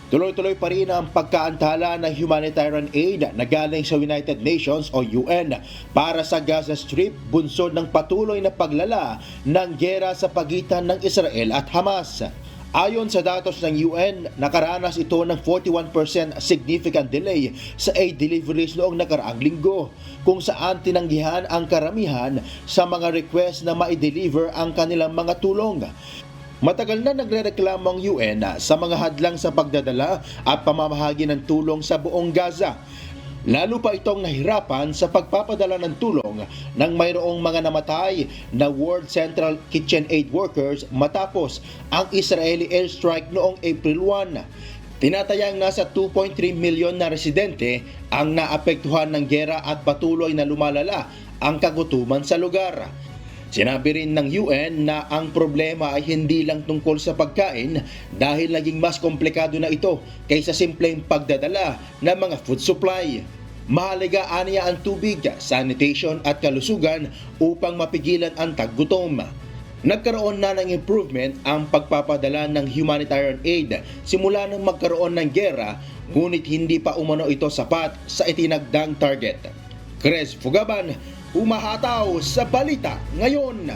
Tuloy-tuloy pa rin ang pagkaantala ng humanitarian aid na galing sa United Nations o UN para sa Gaza Strip, bunsod ng patuloy na paglala ng giyera sa pagitan ng Israel at Hamas. Ayon sa datos ng UN, nakaranas ito ng 41% significant delay sa aid deliveries noong nakaraang linggo, kung saan tinanggihan ang karamihan sa mga request na ma-deliver ang kanilang mga tulong. Matagal na nagrereklamo ang UN sa mga hadlang sa pagdadala at pamamahagi ng tulong sa buong Gaza. Lalo pa itong nahirapan sa pagpapadala ng tulong nang mayroong mga namatay na World Central Kitchen Aid workers matapos ang Israeli airstrike noong April 1. Tinatayang nasa 2.3 milyon na residente ang naapektuhan ng giyera at patuloy na lumalala ang kagutuman sa lugar. Sinabi rin ng UN na ang problema ay hindi lang tungkol sa pagkain dahil naging mas komplikado na ito kaysa simpleng pagdadala ng mga food supply. Mahalaga aniya ang tubig, sanitation at kalusugan upang mapigilan ang taggutom. Nagkaroon na ng improvement ang pagpapadala ng humanitarian aid simula nang magkaroon ng giyera, ngunit hindi pa umano ito sapat sa itinagdang target. Chris Fugaban, umahataw sa balita ngayon.